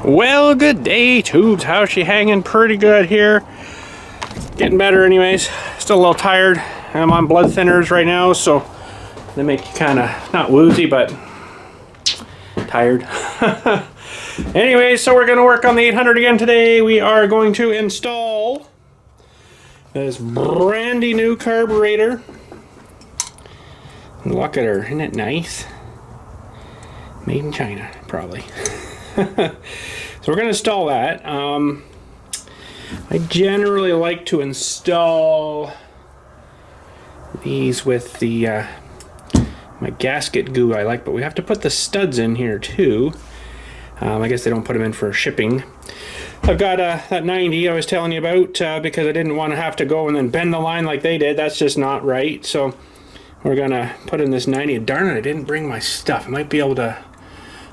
Well, good day, tubes. How's she hanging? Pretty good here. Getting better anyways. Still a little tired. I'm on blood thinners right now, so they make you kind of, not woozy, but tired. Anyways, so we're going to work on the 800 again today. We are going to install this brandy new carburetor. Look at her. Isn't it nice? Made in China, probably. So we're going to install that. I generally like to install these with the my gasket glue I like, but we have to put the studs in here too. I guess they don't put them in for shipping. I've got that 90 I was telling you about because I didn't want to have to go and then bend the line like they did. That's just not right. So we're going to put in this 90. Darn it, I didn't bring my stuff. I might be able to...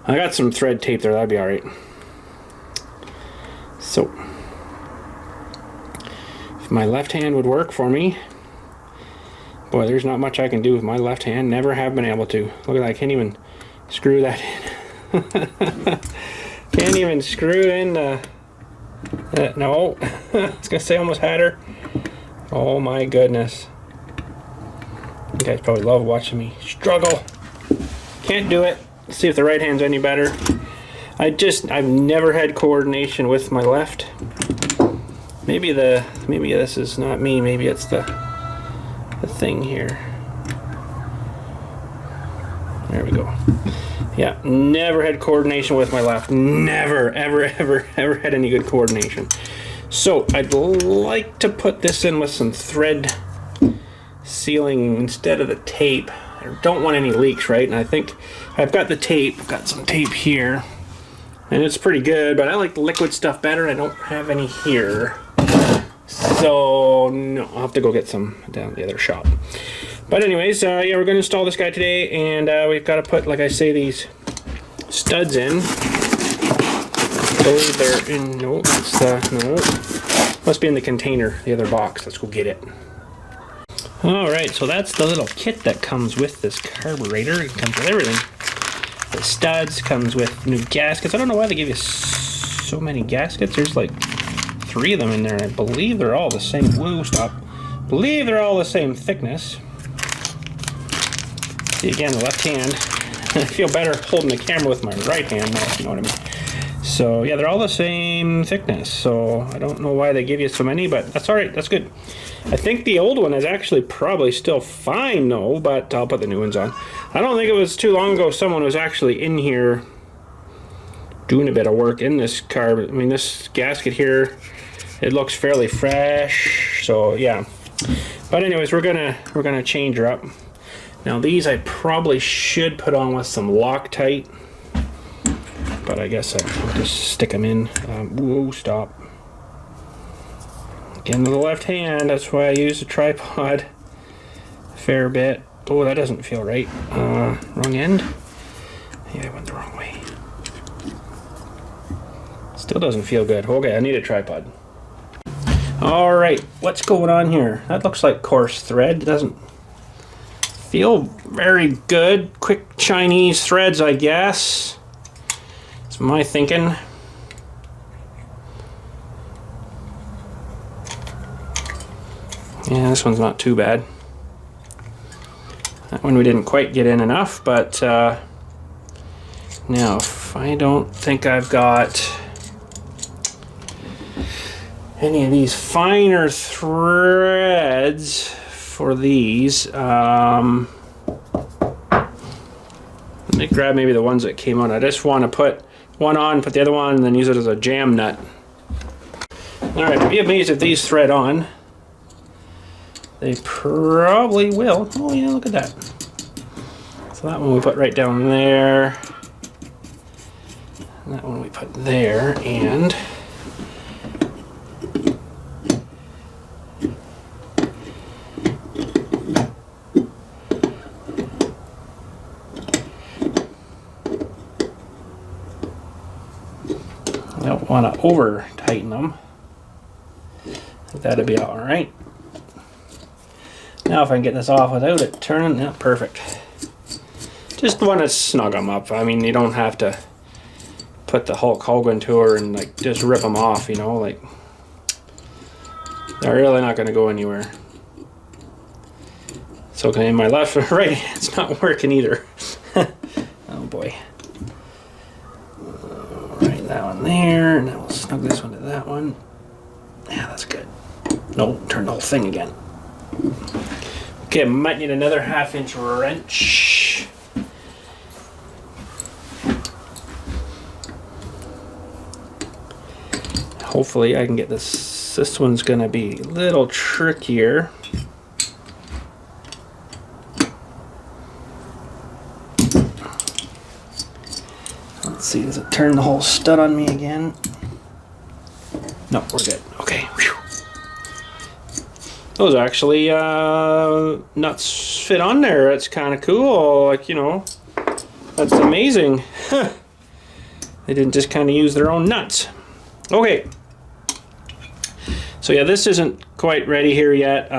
I got some thread tape there. That'd be alright. So, if my left hand would work for me... Boy, there's not much I can do with my left hand. Never have been able to. Look at that. I can't even screw that in. Can't even screw in no. I was going to say almost had her. Oh my goodness. You guys probably love watching me struggle. Can't do it. Let's see if the right hand's any better. I've never had coordination with my left. Maybe this is not me. Maybe it's the thing here. There we go. Yeah, never had coordination with my left. Never, ever had any good coordination. So I'd like to put this in with some thread sealing instead of the tape. I don't want any leaks, right? And I think I've got the tape. I've got some tape here, and it's pretty good, but I like the liquid stuff better. I don't have any here. So, no, I'll have to go get some down at the other shop. But anyways, yeah, we're going to install this guy today, and we've got to put, like I say, these studs in. I believe they're in, no, that's no. Must be in the container, the other box. Let's go get it. Alright, so that's the little kit that comes with this carburetor. It comes with everything. The studs, comes with new gaskets. I don't know why they give you so many gaskets. There's like 3 of them in there, and I believe they're all the same. Whoa, stop. I believe they're all the same thickness. See, again, the left hand. I feel better holding the camera with my right hand now, if you know what I mean. So, yeah, they're all the same thickness. So, I don't know why they give you so many, but that's alright. That's good. I think the old one is actually probably still fine, though, but I'll put the new ones on. I don't think it was too long ago someone was actually in here doing a bit of work in this car. I mean, this gasket here, it looks fairly fresh, so yeah. But anyways, we're gonna change her up. Now these I probably should put on with some Loctite, but I guess I'll just stick them in. Whoa, stop. Again, with the left hand, that's why I use a tripod a fair bit. Oh, that doesn't feel right. Wrong end? Yeah, I went the wrong way. Still doesn't feel good. Okay, I need a tripod. Alright, what's going on here? That looks like coarse thread. It doesn't feel very good. Quick Chinese threads, I guess. That's my thinking. Yeah, this one's not too bad. That one we didn't quite get in enough, but now if I don't think I've got any of these finer threads for these, let me grab maybe the ones that came on. I just want to put one on, put the other one, and then use it as a jam nut. Alright, I'd be amazed if these thread on. They probably will. Oh yeah, look at that. So that one we put right down there. And that one we put there, and I don't want to over tighten them. I think that'd be all right. Now if I can get this off without it turning, yeah, perfect. Just want to snug them up. I mean, you don't have to put the Hulk Hogan to her and like just rip them off, you know, like they're really not going to go anywhere. So in my left and right, it's not working either. Oh boy. Right, that one there, and then we'll snug this one to that one. Yeah, that's good. No, turn the whole thing again. Okay, might need another 1/2-inch wrench. Hopefully I can get this. This one's gonna be a little trickier. Let's see, does it turn the whole stud on me again? No, we're good. Okay. Whew. Those actually nuts fit on there. That's kind of cool. Like, you know, that's amazing. They didn't just kind of use their own nuts. Okay. So yeah, this isn't quite ready here yet.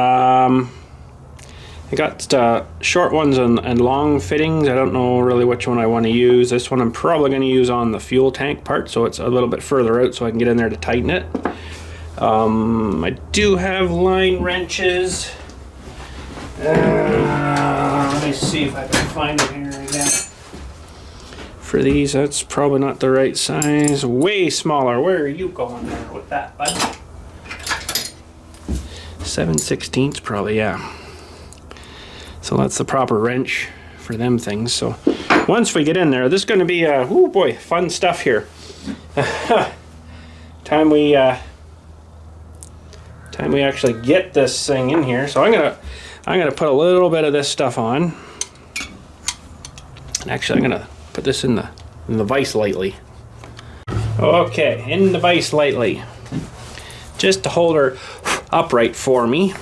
I got short ones and long fittings. I don't know really which one I want to use. This one I'm probably going to use on the fuel tank part, so it's a little bit further out so I can get in there to tighten it. I do have line wrenches. Let me see if I can find them here again. For these, that's probably not the right size. Way smaller. Where are you going there with that, bud? 7/16 probably, yeah. So that's the proper wrench for them things. So once we get in there, this is going to be oh boy, fun stuff here. time we actually get this thing in here. So I'm gonna put a little bit of this stuff on. And actually, I'm gonna put this in the vise lightly. Okay, in the vise lightly, just to hold her upright for me.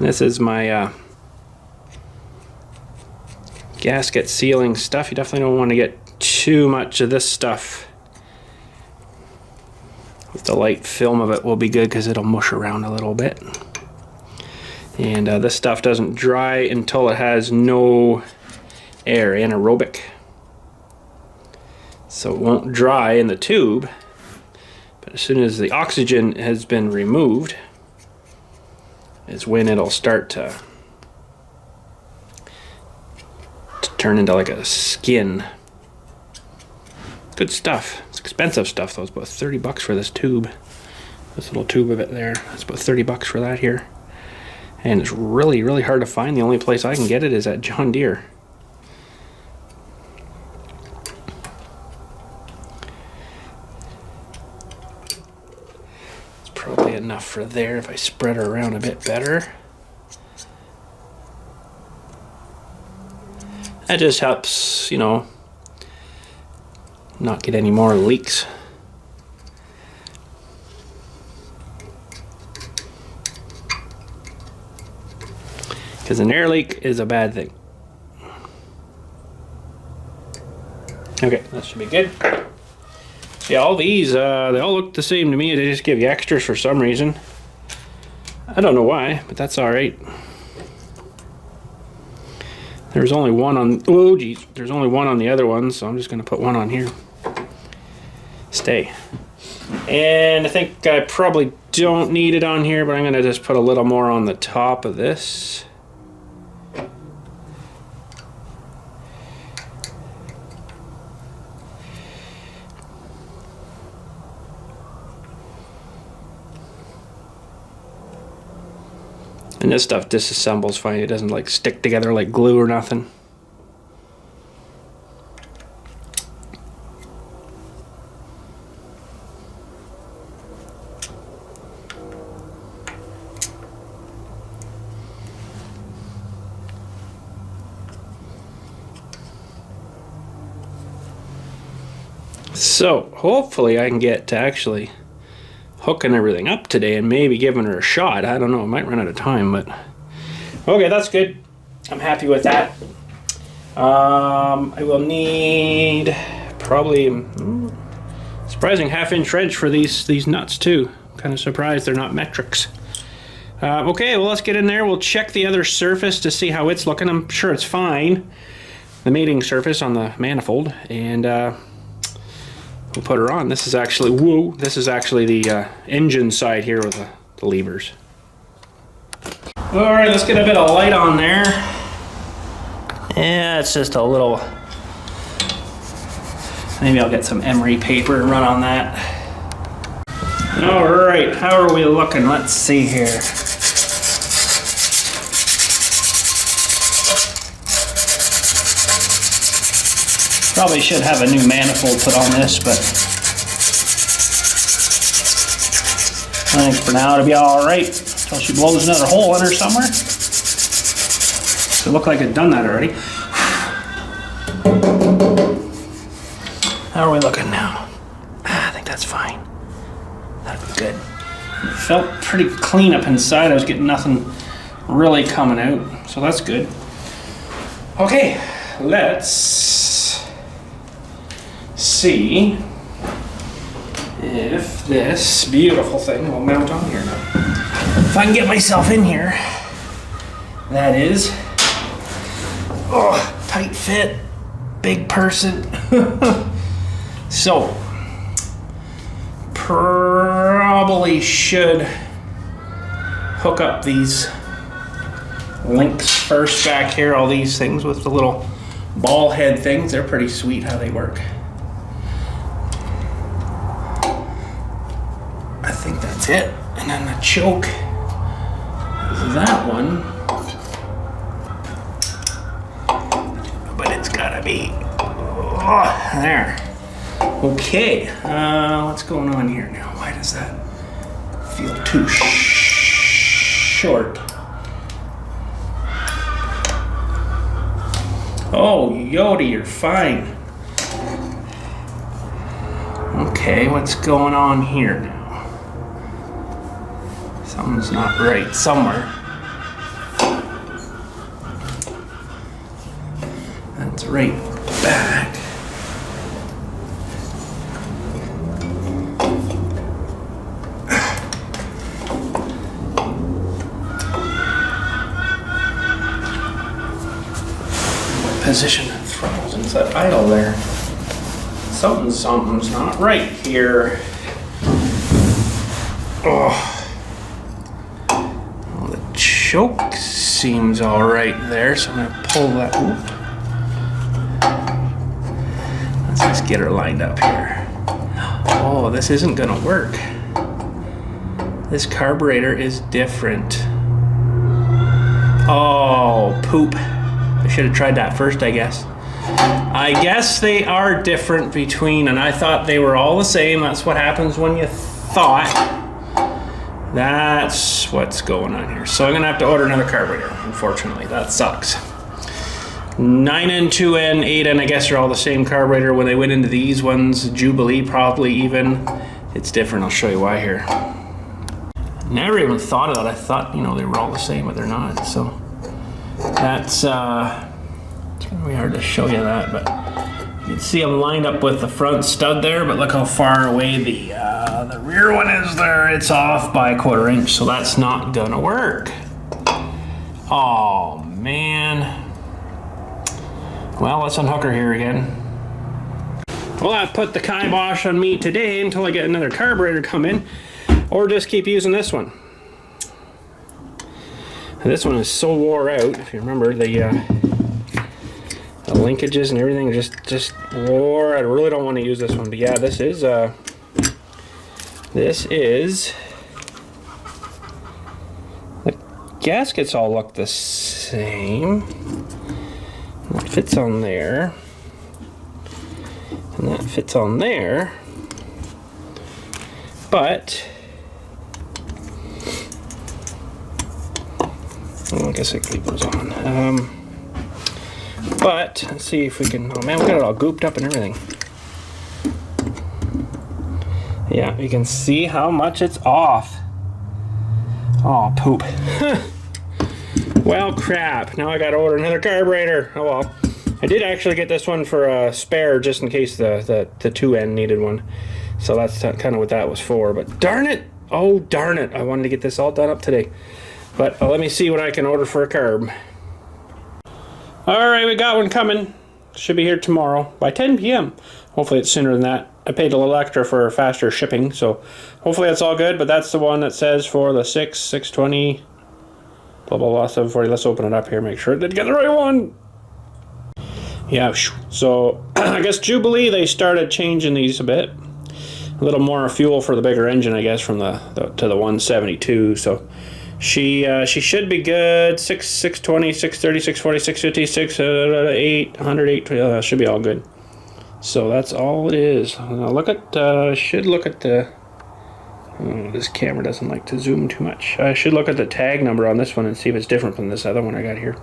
This is my gasket sealing stuff. You definitely don't want to get too much of this stuff. With the light film of it will be good because it'll mush around a little bit. And this stuff doesn't dry until it has no air, anaerobic. So it won't dry in the tube, but as soon as the oxygen has been removed is when it'll start to turn into like a skin. Good stuff. It's expensive stuff though. It's about 30 bucks for this tube. This little tube of it there. It's about 30 bucks for that here. And it's really, really hard to find. The only place I can get it is at John Deere. It's probably enough for there if I spread her around a bit better. That just helps, you know, not get any more leaks. Because an air leak is a bad thing. Okay, that should be good. Yeah, all these, they all look the same to me. They just give you extras for some reason. I don't know why, but that's alright. There's only one on, oh geez, there's only one on the other one, so I'm just going to put one on here. Stay. And I think I probably don't need it on here, but I'm going to just put a little more on the top of this. And this stuff disassembles fine. It doesn't like stick together like glue or nothing. So hopefully I can get to actually hooking everything up today and maybe giving her a shot. I don't know, I might run out of time, but okay, that's good. I'm happy with that. I will need probably surprising 1/2-inch wrench for these nuts too. Kind of surprised they're not metrics. Okay, well let's get in there. We'll check the other surface to see how it's looking. I'm sure it's fine. the mating surface on the manifold, and we'll put her on. This is actually, whoa, this is actually the engine side here with the levers. All right, let's get a bit of light on there. Yeah, it's just a little, maybe I'll get some emery paper and run on that. All right, how are we looking? Let's see here. Probably should have a new manifold put on this, but I think for now it'll be all right until she blows another hole in her somewhere. So it looked like I'd done that already. How are we looking now? I think that's fine. That'd be good. It felt pretty clean up inside. I was getting nothing really coming out, so that's good. Okay, let's see if this beautiful thing will mount on here now. If I can get myself in here, that is. Oh, tight fit, big person. So, probably should hook up these links first back here, all these things with the little ball head things. They're pretty sweet how they work. I think that's it. And then the choke is that one. But it's gotta be, oh, there. Okay, what's going on here now? Why does that feel too short? Oh, Yodi, you're fine. Okay, what's going on here now? Something's not right somewhere. That's right back. Position the throttles inside idle there. Something's not right here. Oh. Well, the choke seems all right there, so I'm gonna pull that. Ooh. Let's just get her lined up here. Oh, this isn't gonna work. This carburetor is different. Oh, poop. I should have tried that first, I guess. I guess they are different between, and I thought they were all the same. That's what happens when you thought. That's what's going on here. So I'm gonna have to order another carburetor, unfortunately. That sucks. 9N, 2N, 8N, I guess are all the same carburetor. When they went into these ones, Jubilee probably even, it's different. I'll show you why here. Never even thought of that. I thought, you know, they were all the same, but they're not. So that's, it's gonna be hard to show you that, but you can see I'm lined up with the front stud there, but look how far away the rear one is there. It's off by a 1/4 inch, so that's not gonna work. Oh, man. Well, let's unhook her here again. Well, I put the kibosh on me today until I get another carburetor come in, or just keep using this one. This one is so wore out. If you remember, the linkages and everything just wore. I really don't want to use this one, but yeah, this is the gaskets all look the same. That fits on there, and that fits on there, but I guess I can leave those on. But let's see if we can. Oh man, we got it all gooped up and everything. Yeah, you can see how much it's off. Oh, poop. Well, crap. Now I gotta order another carburetor. Oh well. I did actually get this one for a spare just in case the 2N needed one. So that's kind of what that was for. But darn it. Oh, darn it. I wanted to get this all done up today. But let me see what I can order for a carb. Alright, we got one coming. Should be here tomorrow by 10 p.m. Hopefully it's sooner than that. I paid a little extra for faster shipping, so hopefully that's all good. But that's the one that says for the 620, blah, blah, blah, 740. Let's open it up here, make sure it did get the right one. Yeah, so I guess Jubilee, they started changing these a bit. A little more fuel for the bigger engine, I guess, from the to the 172. So she should be good. 620, 630, 640, 650, 800, 820. Should be all good. So that's all it is. Now look at should look at the. Oh, this camera doesn't like to zoom too much. I should look at the tag number on this one and see if it's different from this other one I got here.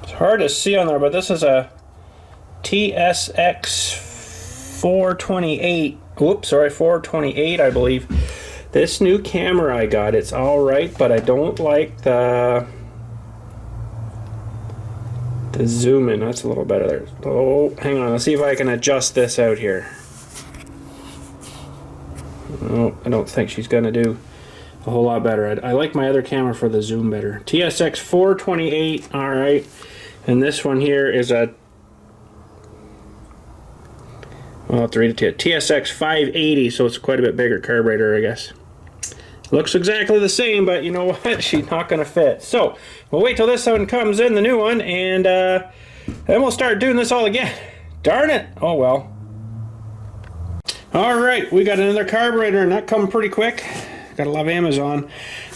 It's hard to see on there, but this is a TSX 428. Whoops, sorry, 428, I believe. This new camera I got, it's all right, but I don't like the zoom in. That's a little better there. Oh, hang on. Let's see if I can adjust this out here. Oh, I don't think she's gonna do a whole lot better. I like my other camera for the zoom better. TSX 428, all right. And this one here is a, well, I'll have to read it to you. TSX 580, so it's quite a bit bigger carburetor, I guess. Looks exactly the same, but you know what? She's not going to fit. So we'll wait till this one comes in, the new one, and then we'll start doing this all again. Darn it. Oh, well. All right, we got another carburetor, and that come pretty quick. Gotta love Amazon.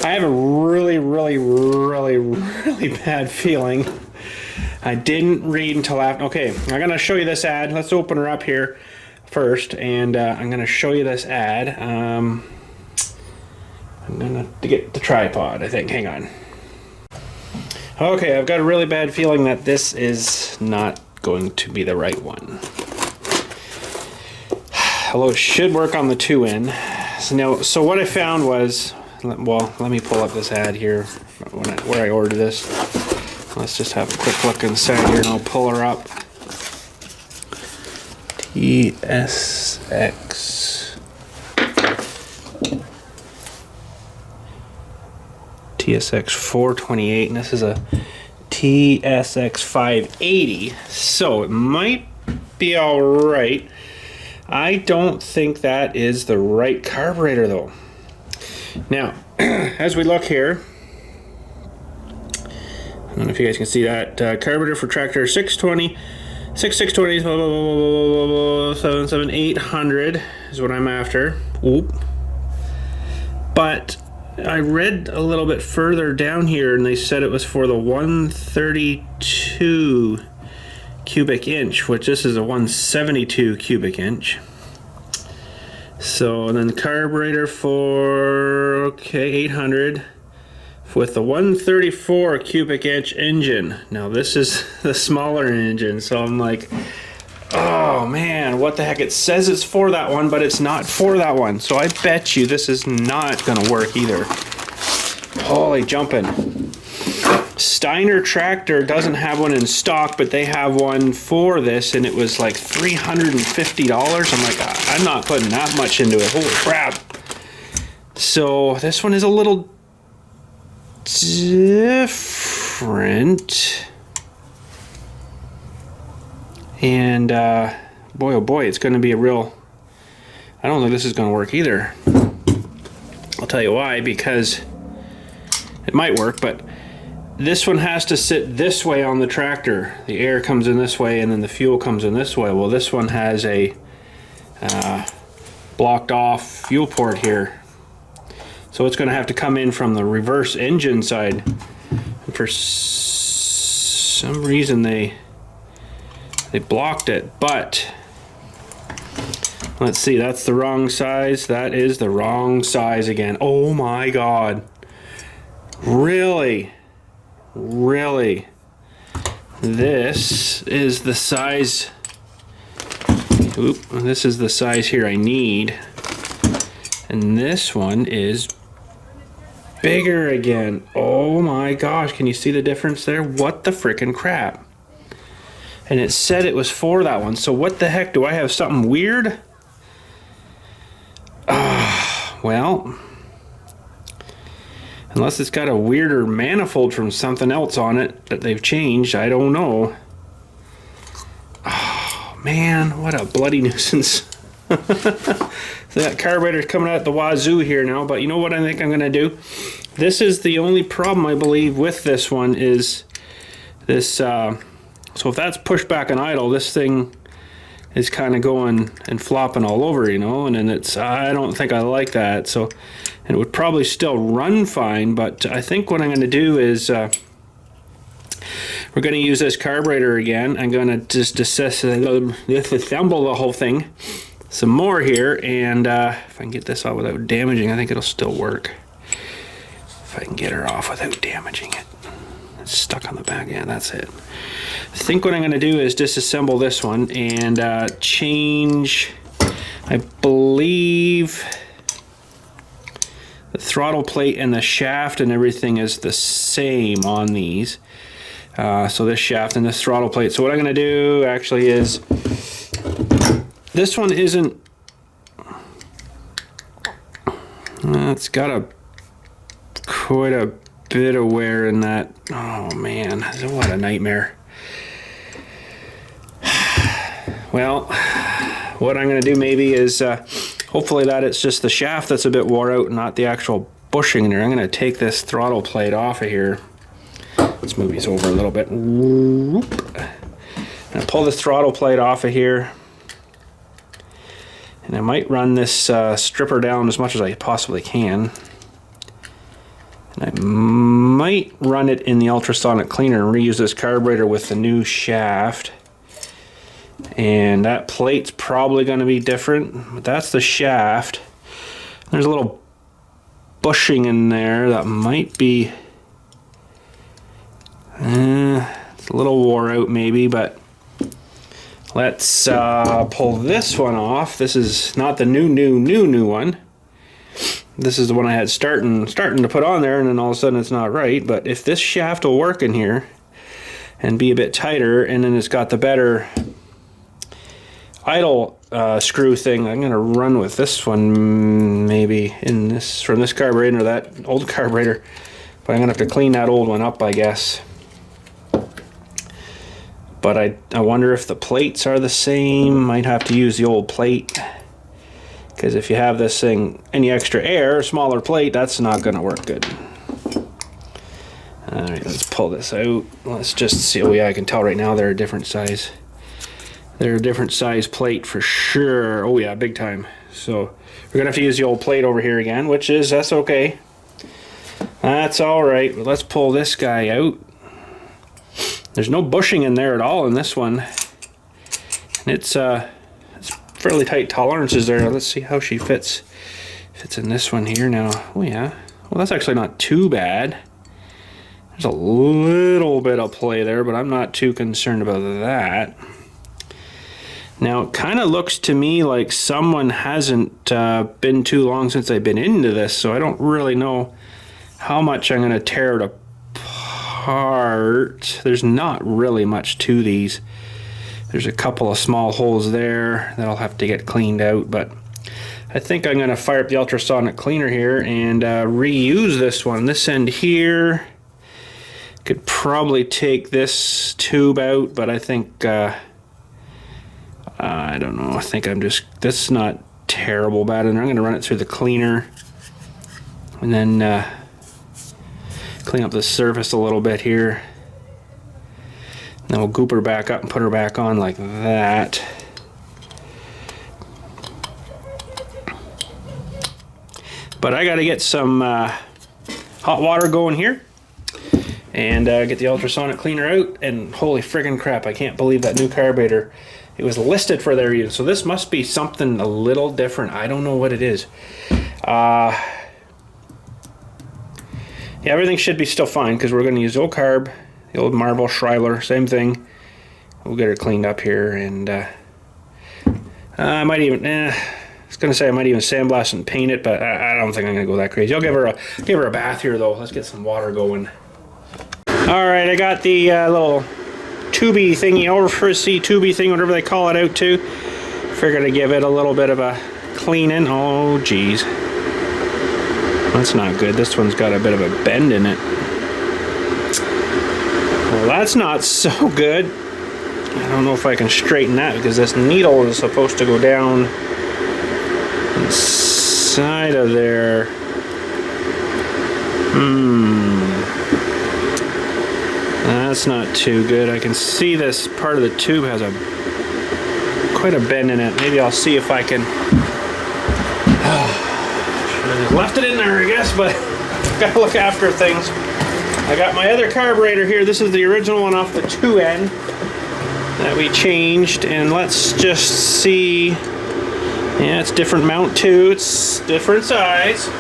I have a really, really, really, really bad feeling. I didn't read until after. Okay, I'm going to show you this ad. Let's open her up here first, and I'm going to show you this ad. I'm going to get the tripod, I think. Hang on. Okay, I've got a really bad feeling that this is not going to be the right one. Although it should work on the 2N. So what I found was, well, let me pull up this ad here where I ordered this. Let's just have a quick look inside here and I'll pull her up. TSX 428, and this is a TSX 580, so it might be all right. I don't think that is the right carburetor though. Now, as we look here, I don't know if you guys can see that. Carburetor for tractor 620, 620, 77, 800 is what I'm after. Oop. But I read a little bit further down here and they said it was for the 132 cubic inch, which this is a 172 cubic inch. So, and then the carburetor for, okay, 800. With the 134 cubic inch engine. Now this is the smaller engine, so I'm like, oh man, what the heck? It says it's for that one, but it's not for that one. So I bet you this is not gonna work either. Holy jumping. Steiner Tractor doesn't have one in stock, but they have one for this, and it was like $350. I'm like, I'm not putting that much into it. Holy crap. So this one is a little different, and boy oh boy, it's going to be a real, I don't think this is going to work either. I'll tell you why, because it might work, but this one has to sit this way on the tractor. The air comes in this way and then the fuel comes in this way. Well, this one has a blocked off fuel port here. So it's going to have to come in from the reverse engine side. And for some reason they blocked it, but let's see, that's the wrong size. That is the wrong size again. Oh my God. Really? Really? This is the size. Oop, this is the size here I need. And this one is bigger again. Oh my gosh, can you see the difference there? What the frickin' crap? And it said it was for that one, so what the heck? Do I have something weird? Well, unless it's got a weirder manifold from something else on it that they've changed, I don't know. man, what a bloody nuisance. So that carburetor's coming out the wazoo here now, but you know what I think I'm going to do? This is the only problem, I believe, with this one is this, so if that's pushed back and idle, this thing is kind of going and flopping all over, you know, and then it's, I don't think I like that, so, and it would probably still run fine, but I think what I'm going to do is, we're going to use this carburetor again. I'm going to just disassemble the whole thing some more here, and if I can get this out without damaging, I think it'll still work. If I can get her off without damaging it. It's stuck on the back. Yeah, that's it. I think what I'm going to do is disassemble this one and change, I believe, the throttle plate and the shaft and everything is the same on these. So this shaft and this throttle plate. So what I'm going to do actually is, this one isn't, it's got quite a bit of wear in that. Oh man, what a nightmare. Well, what I'm going to do maybe is, hopefully that it's just the shaft that's a bit wore out, not the actual bushing in there. I'm going to take this throttle plate off of here. Let's move these over a little bit. And I pull the throttle plate off of here. And I might run this stripper down as much as I possibly can. And I might run it in the ultrasonic cleaner and reuse this carburetor with the new shaft. And that plate's probably going to be different, but that's the shaft. There's a little bushing in there that might be it's a little wore out maybe, but let's pull this one off. This is not the new one. This is the one I had starting to put on there, and then all of a sudden it's not right. But if this shaft will work in here and be a bit tighter, and then it's got the better idle screw thing, I'm gonna run with this one maybe in this, from this carburetor or that old carburetor. But I'm gonna have to clean that old one up, I guess. But I wonder if the plates are the same. Might have to use the old plate, because if you have this thing any extra air, smaller plate, that's not gonna work good. All right, let's pull this out. Let's just see. Oh yeah, I can tell right now they're a different size. They're a different size plate for sure. Oh yeah, big time. So we're gonna have to use the old plate over here again, which is, that's okay. That's all right. But let's pull this guy out. There's no bushing in there at all in this one, and it's fairly tight tolerances there. Let's see how she fits in this one here now. Oh yeah, well that's actually not too bad. There's a little bit of play there, but I'm not too concerned about that. Now it kind of looks to me like someone hasn't been too long since I've been into this, so I don't really know how much I'm going to tear it apart. There's not really much to these. There's a couple of small holes there that I'll have to get cleaned out, but I think I'm going to fire up the ultrasonic cleaner here and reuse this one. This end here, could probably take this tube out, but I think I don't know, I think I'm just, this is not terrible bad in there. I'm going to run it through the cleaner and then clean up the surface a little bit here. Then we'll goop her back up and put her back on like that. But I got to get some hot water going here and get the ultrasonic cleaner out. And holy friggin' crap, I can't believe that new carburetor. It was listed for their use, so this must be something a little different. I don't know what it is. Yeah, everything should be still fine because we're going to use old carb, the old Marvel Schreiber, same thing. We'll get her cleaned up here, and I might even, I was going to say I might even sandblast and paint it, but I don't think I'm going to go that crazy. I'll give her a bath here though. Let's get some water going. All right, I got the little tubey thingy, oversea tubey thing, whatever they call it, out too. Figured to give it a little bit of a cleaning. Oh geez, that's not good. This one's got a bit of a bend in it. Well, that's not so good. I don't know if I can straighten that because this needle is supposed to go down inside of there. That's not too good. I can see this part of the tube has quite a bend in it. Maybe I'll see if I can. Should have just left it in there, I guess, but gotta look after things. I got my other carburetor here. This is the original one off the 2 end that we changed, and let's just see. Yeah, it's different mount too. It's different size.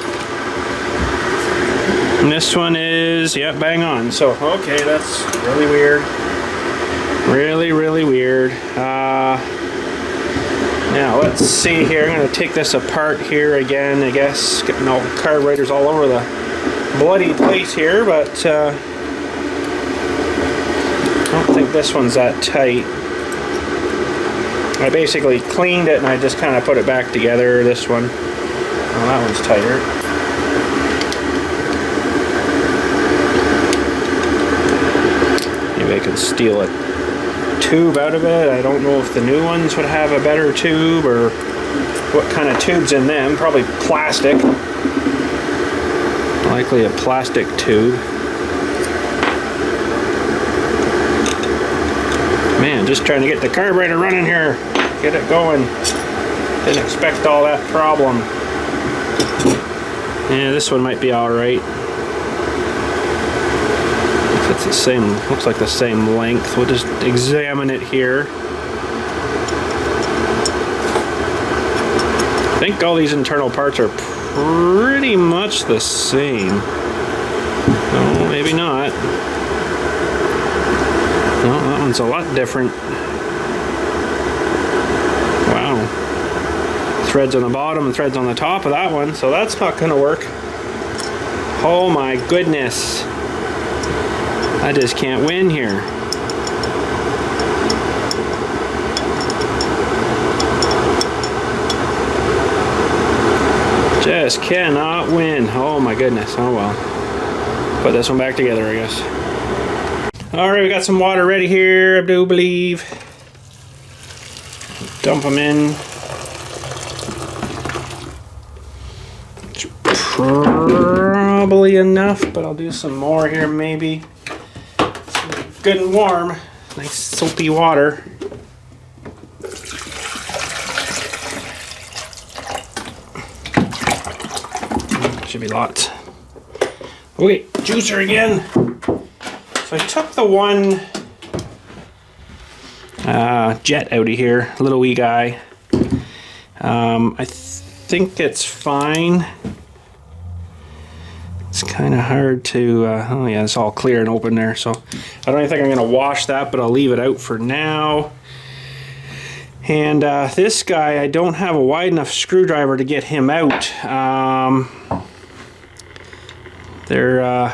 And this one is, yeah, bang on. So, okay, that's really weird. Really, really weird. Now, let's see here. I'm going to take this apart here again, I guess. Getting all the carburetors all over the bloody place here, but I don't think this one's that tight. I basically cleaned it and I just kind of put it back together. This one. Oh, that one's tighter. Maybe I can steal a tube out of it. I don't know if the new ones would have a better tube or what kind of tube's in them. Probably plastic. Likely a plastic tube. Man, just trying to get the carburetor running here. Get it going. Didn't expect all that problem. Yeah, this one might be alright. If it's the same, looks like the same length. We'll just examine it here. I think all these internal parts are pretty much the same. No, maybe not. No, that one's a lot different. Wow. Threads on the bottom and threads on the top of that one, so that's not gonna work. Oh my goodness. I just can't win here. Just cannot win. Oh my goodness. Oh well. Put this one back together, I guess. Alright, we got some water ready here, I do believe. Dump them in. It's probably enough, but I'll do some more here maybe. Good and warm. Nice soapy water. Should be lots. Okay, juicer again. So I took the one jet out of here, little wee guy. I think it's fine. It's kind of hard to, oh yeah, it's all clear and open there, so I don't even think I'm going to wash that, but I'll leave it out for now. And this guy, I don't have a wide enough screwdriver to get him out. They're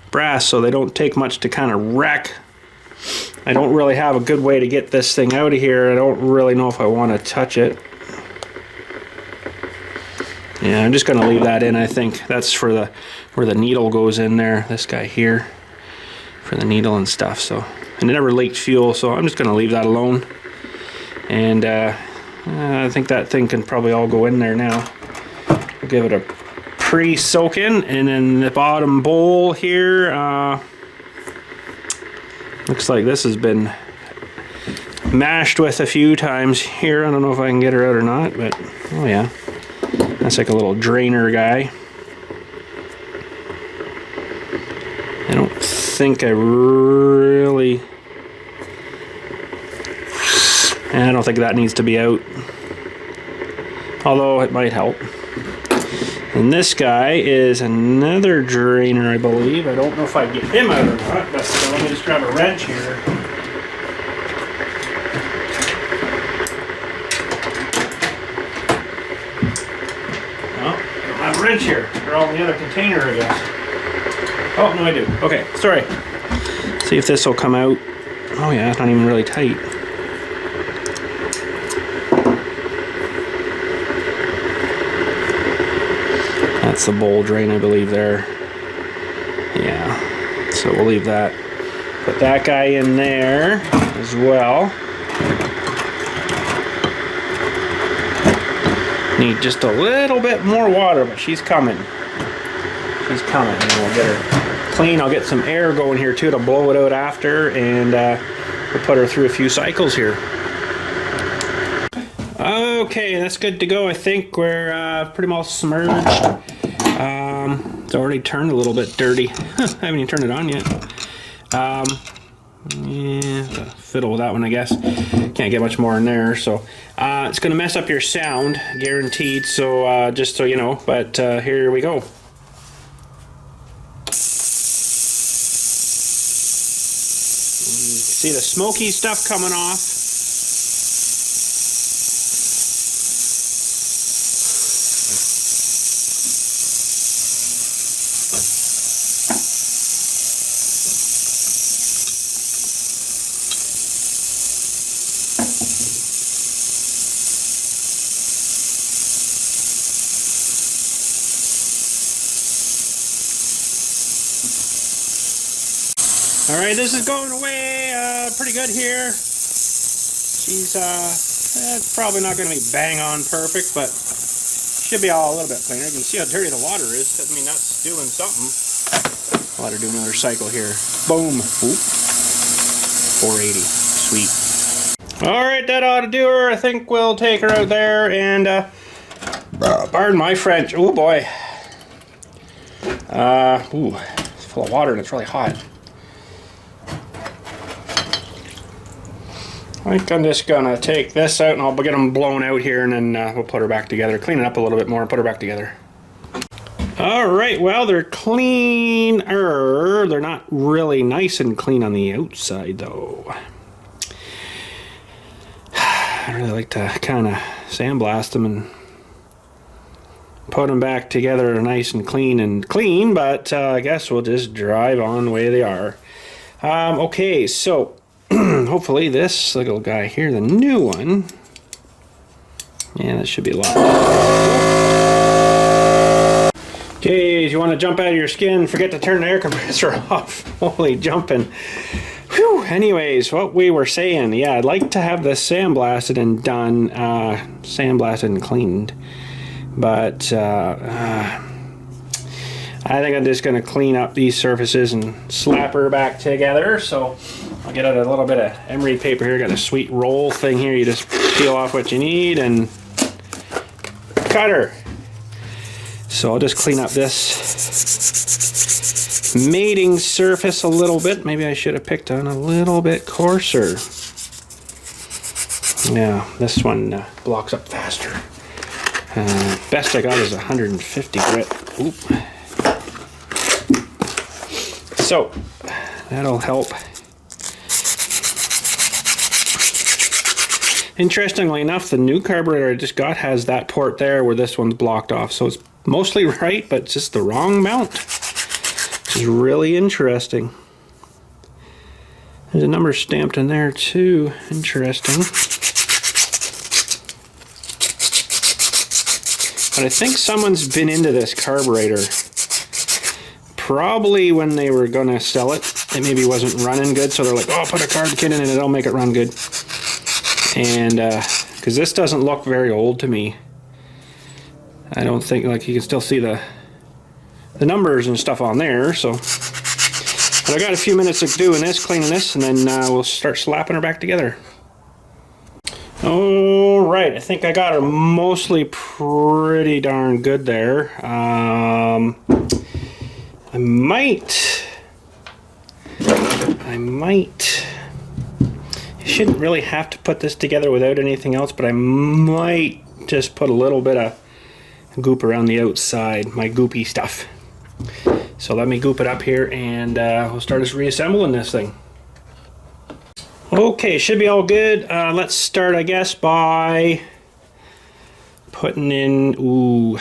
brass, so they don't take much to kind of wreck. I don't really have a good way to get this thing out of here. I don't really know if I want to touch it. Yeah, I'm just going to leave that in, I think. That's for the where the needle goes in there. This guy here for the needle and stuff. So, and it never leaked fuel, so I'm just going to leave that alone. And I think that thing can probably all go in there now. We'll give it a pre-soaking, and then the bottom bowl here. Looks like this has been mashed with a few times here. I don't know if I can get her out or not, but oh yeah. That's like a little drainer guy. I don't think I really... I don't think that needs to be out. Although it might help. And this guy is another drainer, I believe. I don't know if I can get him out or not, but let me just grab a wrench here. Wrench here, or all the other container, I guess. Oh, no, I do. Okay, sorry. See if this will come out. Oh yeah, it's not even really tight. That's the bowl drain, I believe, there. Yeah, so we'll leave that. Put that guy in there. as well. Need just a little bit more water, but she's coming. She's coming, and we'll get her clean. I'll get some air going here too to blow it out after, and we'll put her through a few cycles here. Okay, that's good to go. I think we're pretty much submerged. It's already turned a little bit dirty. I haven't even turned it on yet. Yeah, fiddle with that one, I guess. Can't get much more in there, so it's going to mess up your sound, guaranteed. So just so you know, but here we go. See the smoky stuff coming off. Alright, this is going away pretty good here. She's it's probably not going to be bang on perfect, but should be all a little bit cleaner. You can see how dirty the water is, because I mean that's doing something. I'll let her do another cycle here. Boom. Oop. 480. Sweet. Alright, that ought to do her. I think we'll take her out there and pardon my French. Oh boy. Ooh, it's full of water and it's really hot. I think I'm just gonna take this out and I'll get them blown out here, and then we'll put her back together. Clean it up a little bit more and put her back together. Alright, well, they're cleaner. They're not really nice and clean on the outside though. I really like to kind of sandblast them and put them back together nice and clean, but I guess we'll just drive on the way they are. Okay, so hopefully this little guy here, the new one, yeah, that should be locked. Okay, if you want to jump out of your skin, forget to turn the air compressor off. Holy jumping. Whew. Anyways, what we were saying, yeah, I'd like to have this sandblasted and done, sandblasted and cleaned, but I think I'm just going to clean up these surfaces and slap her back together. So I'll get out a little bit of emery paper here. Got a sweet roll thing here. You just peel off what you need and cut her. So I'll just clean up this mating surface a little bit. Maybe I should have picked on a little bit coarser. Yeah, this one blocks up faster. Best I got is 150 grit. Oop. So that'll help. Interestingly enough, the new carburetor I just got has that port there where this one's blocked off. So it's mostly right, but it's just the wrong mount. Which is really interesting. There's a number stamped in there too. Interesting. But I think someone's been into this carburetor. Probably when they were going to sell it, it maybe wasn't running good, so they're like, oh, put a carb kit in and it'll make it run good. And, because this doesn't look very old to me. I don't think, like, you can still see the numbers and stuff on there, so. But I got a few minutes of doing this, cleaning this, and then we'll start slapping her back together. Alright, I think I got her mostly pretty darn good there. I might. You shouldn't really have to put this together without anything else, but I might just put a little bit of goop around the outside, my goopy stuff. So let me goop it up here and we'll start us reassembling this thing. Okay, should be all good. Let's start, I guess, by putting in, ooh,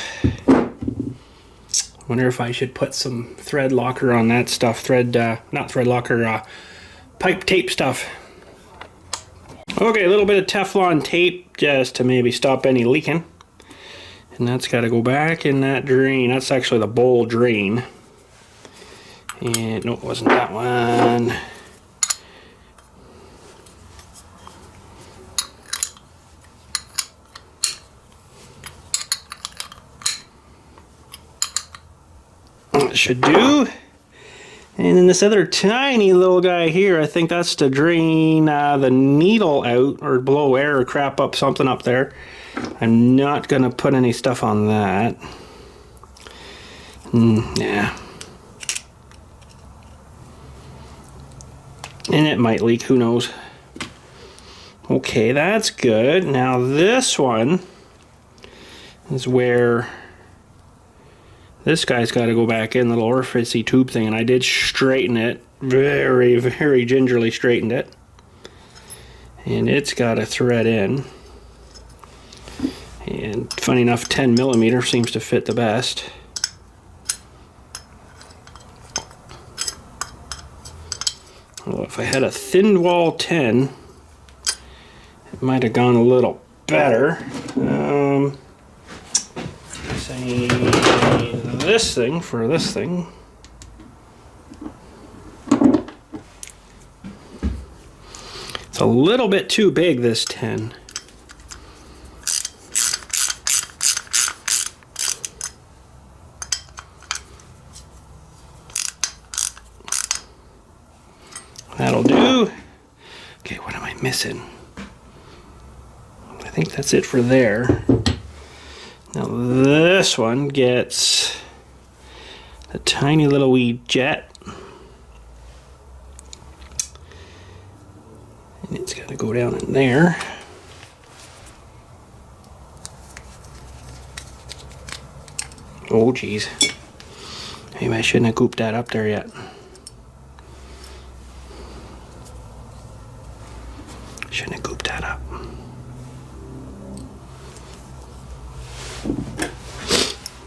wonder if I should put some thread locker on that stuff. Not thread locker, pipe tape stuff. Okay, a little bit of Teflon tape just to maybe stop any leaking. And that's got to go back in that drain. That's actually the bowl drain. And no, it wasn't that one. should do. And then this other tiny little guy here, I think that's to drain the needle out or blow air or crap up, something up there. I'm not going to put any stuff on that. Yeah. And it might leak, who knows. Okay, that's good. Now this one is where this guy's got to go back in, the little orifice tube thing, and I did straighten it. Very, very gingerly straightened it. And it's got a thread in. And funny enough, 10 millimeter seems to fit the best. Well, if I had a thin wall 10, it might have gone a little better. Say this thing for this thing. It's a little bit too big, this 10. That'll do. Okay, what am I missing? I think that's it for there. Now this one gets a tiny little wee jet. And it's got to go down in there. Oh geez. Maybe I shouldn't have gooped that up there yet. Shouldn't have gooped that up.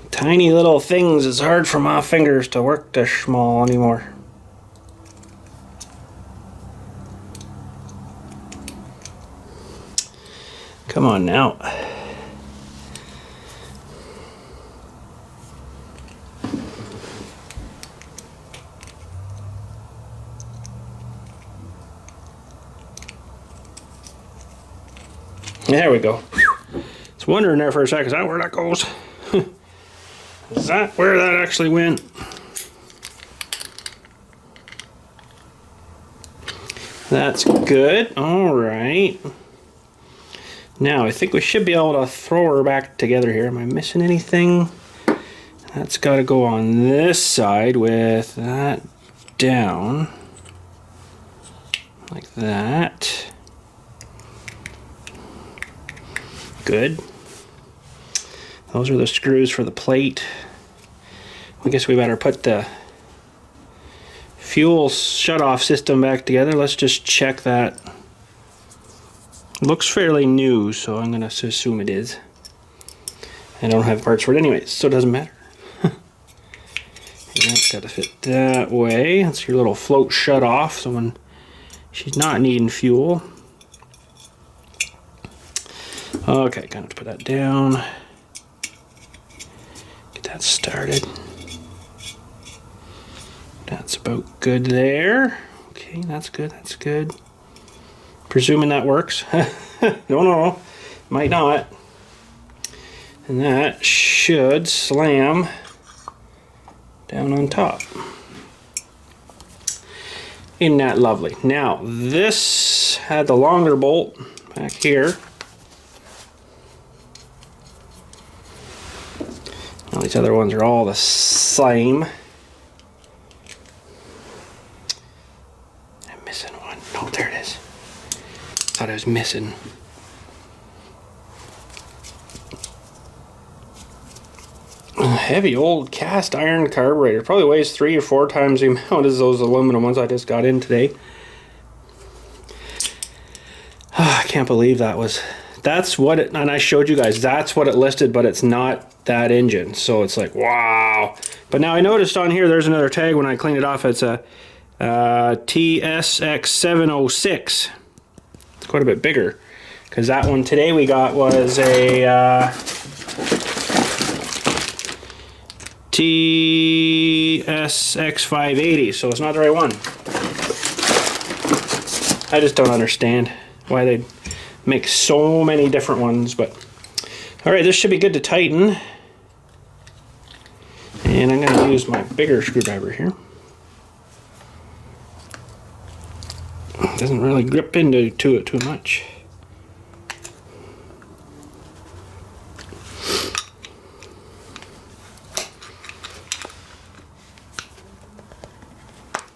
Tiny little things, it's hard for my fingers to work this small anymore. Come on now. There we go. I was wondering there for a second, is that where that goes? Is that where that actually went? That's good. All right. Now I think we should be able to throw her back together here. Am I missing anything? That's got to go on this side with that down. Like that. Good. Those are the screws for the plate. I guess we better put the fuel shutoff system back together. Let's just check that. It looks fairly new, so I'm going to assume it is. I don't have parts for it anyways, so it doesn't matter. And that's got to fit that way. That's your little float shut off, so when she's not needing fuel. Okay, gonna put that down. Get that started. That's about good there. Okay, that's good, that's good. Presuming that works. No, might not. And that should slam down on top. Isn't that lovely? Now, this had the longer bolt back here. Now these other ones are all the same. I'm missing one. Oh, there it is. Thought I was missing. A heavy old cast iron carburetor. Probably weighs 3 or 4 times the amount as those aluminum ones I just got in today. Oh, I can't believe that was... That's what it... And I showed you guys. That's what it listed, but it's not that engine. So it's like, wow. But now I noticed on here there's another tag when I cleaned it off. It's a TSX706. It's quite a bit bigger. Because that one today we got was a... TSX580, so it's not the right one. I just don't understand why they make so many different ones, but alright, this should be good to tighten. And I'm going to use my bigger screwdriver here. It doesn't really grip into it too much.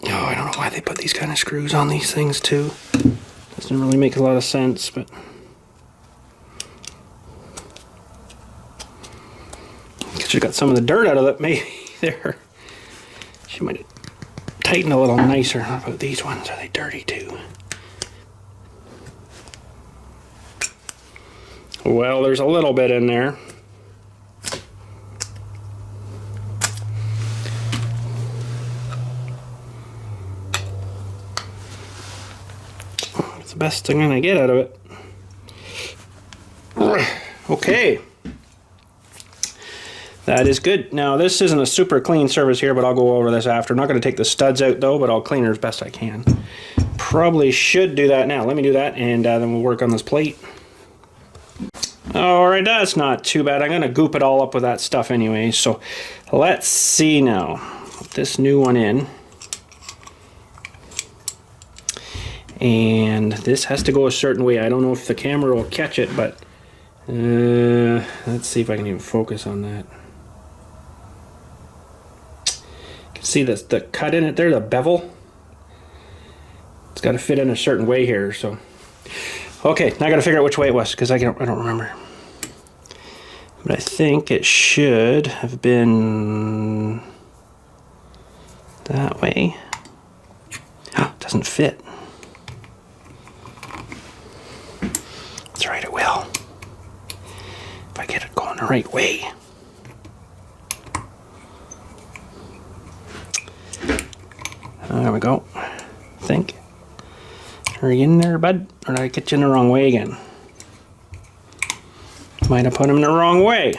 Oh, I don't know why they put these kind of screws on these things too. Doesn't really make a lot of sense, but she got some of the dirt out of it, maybe there. She might have tightened a little nicer. How about these ones? Are they dirty too? Well, there's a little bit in there. It's the best thing I'm gonna get out of it. Okay. That is good. Now, this isn't a super clean surface here, but I'll go over this after. I'm not going to take the studs out, though, but I'll clean her as best I can. Probably should do that now. Let me do that, and then we'll work on this plate. Alright, that's not too bad. I'm going to goop it all up with that stuff anyway. So, let's see now. Put this new one in. And this has to go a certain way. I don't know if the camera will catch it, but let's see if I can even focus on that. See the cut in it there, the bevel? It's got to fit in a certain way here, so. Okay, now I got to figure out which way it was, because I don't remember. But I think it should have been that way. Oh, it doesn't fit. That's right, it will. If I get it going the right way. There we go. I think. Are you in there, bud? Or did I get you in the wrong way again? Might have put him in the wrong way.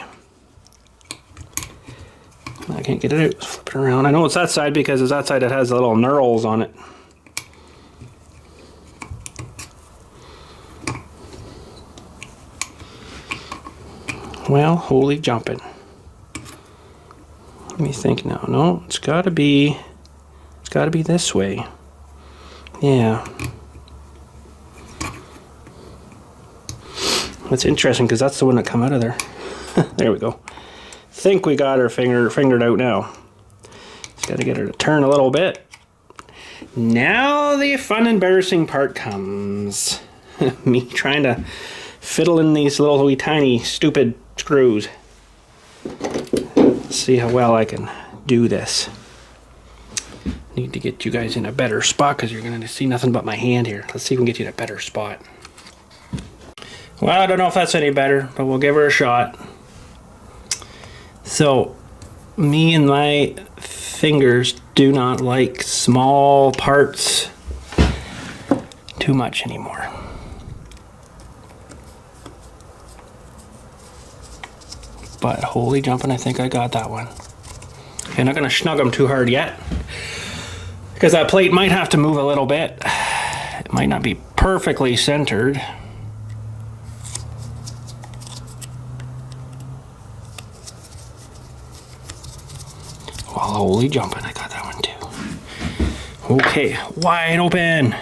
I can't get it out. Flip it around. I know it's that side because it's that side that has the little knurls on it. Well, holy jumping. Let me think now. No, it's got to be this way. Yeah. That's interesting because that's the one that come out of there. There we go. Think we got her fingered out now. Just got to get her to turn a little bit. Now the fun, embarrassing part comes. Me trying to fiddle in these little wee tiny stupid screws. Let's see how well I can do this. Need to get you guys in a better spot because you're going to see nothing but my hand here. Let's see if we can get you in a better spot. Well, I don't know if that's any better, but we'll give her a shot. So, me and my fingers do not like small parts too much anymore. But holy jumping, I think I got that one. Okay, I'm not going to snug them too hard yet, because that plate might have to move a little bit. It might not be perfectly centered. Well, holy jumping, I got that one too. Okay, wide open.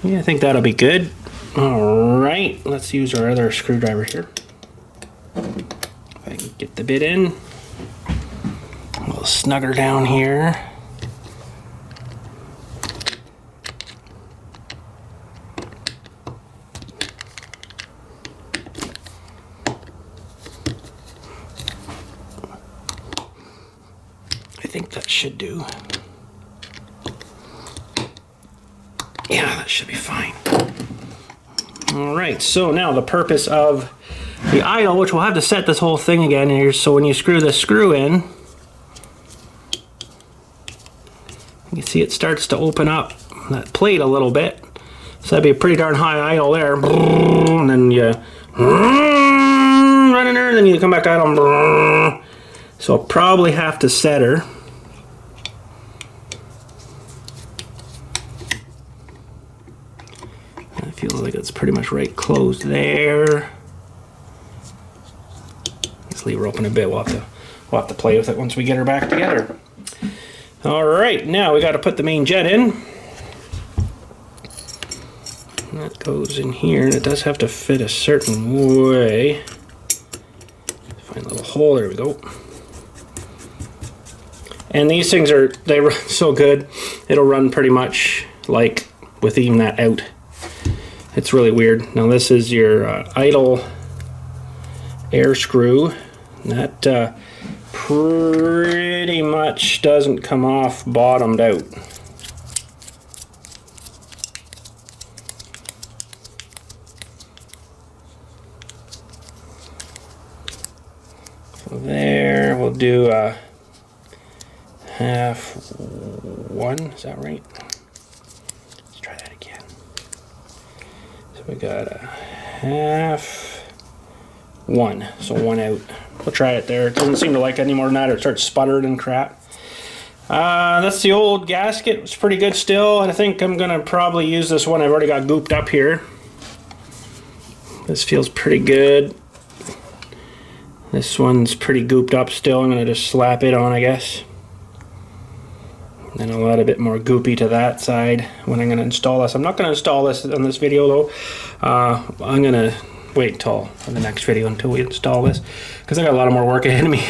Yeah, I think that'll be good. All right, let's use our other screwdriver here. If I can get the bit in. A little snugger down here. I think that should do. Yeah, that should be fine. All right, so now the purpose of the idle, which we'll have to set this whole thing again here, so when you screw this screw in, you can see it starts to open up that plate a little bit. So that'd be a pretty darn high idle there. And then you run in there, and then you come back to idle. So I'll probably have to set her. It feels like it's pretty much right closed there. Let's leave her open a bit. We'll we'll have to play with it once we get her back together. All right, now we got to put the main jet in. That goes in here, and it does have to fit a certain way. Find a little hole, there we go. And these things they run so good, it'll run pretty much like with even that out. It's really weird. Now this is your idle air screw. That pretty much doesn't come off bottomed out. So there, we'll do half one, is that right? Let's try that again. So we got a half one, so one out. We'll try it there. It doesn't seem to like it any more than that, or it starts sputtering and crap. That's the old gasket. It's pretty good still. I think I'm gonna probably use this one. I've already got gooped up here. This feels pretty good. This one's pretty gooped up still. I'm gonna just slap it on, I guess. And I'll add a bit more goopy to that side when I'm gonna install this. I'm not gonna install this on this video though. I'm gonna wait till the next video until we install this, because I got a lot of more work ahead of me.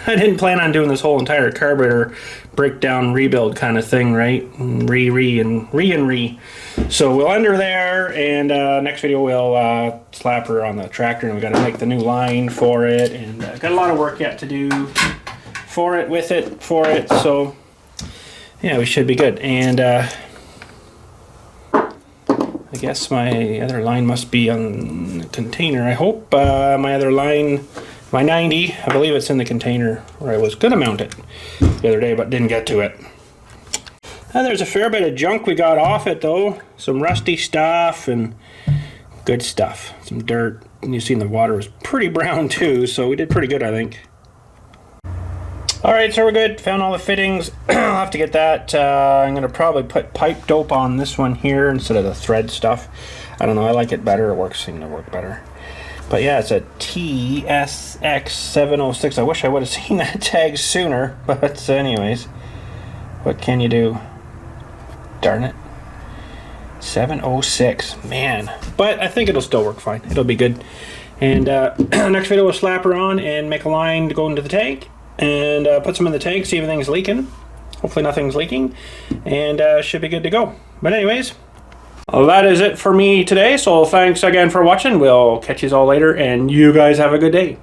I didn't plan on doing this whole entire carburetor breakdown rebuild kind of thing, right? Re. So we'll end her there, and next video we'll slap her on the tractor, and we got to make the new line for it, and got a lot of work yet to do for it, with it, for it. So yeah, we should be good. And I guess my other line must be on the container. I hope my other line, my 90, I believe it's in the container where I was gonna mount it the other day, but didn't get to it. There's a fair bit of junk we got off it though. Some rusty stuff and good stuff. Some dirt. And you've seen the water was pretty brown too, so we did pretty good, I think. Alright, so we're good. Found all the fittings. I'll have to get that. I'm going to probably put pipe dope on this one here instead of the thread stuff. I don't know, I like it better. It seems to work better. But yeah, it's a TSX706. I wish I would have seen that tag sooner. But anyways, what can you do? Darn it. 706. Man. But I think it'll still work fine. It'll be good. And next video we'll slap her on and make a line to go into the tank. And put some in the tank, see if anything's leaking. Hopefully nothing's leaking, and should be good to go. But anyways, well, that is it for me today, so thanks again for watching. We'll catch you all later, and you guys have a good day.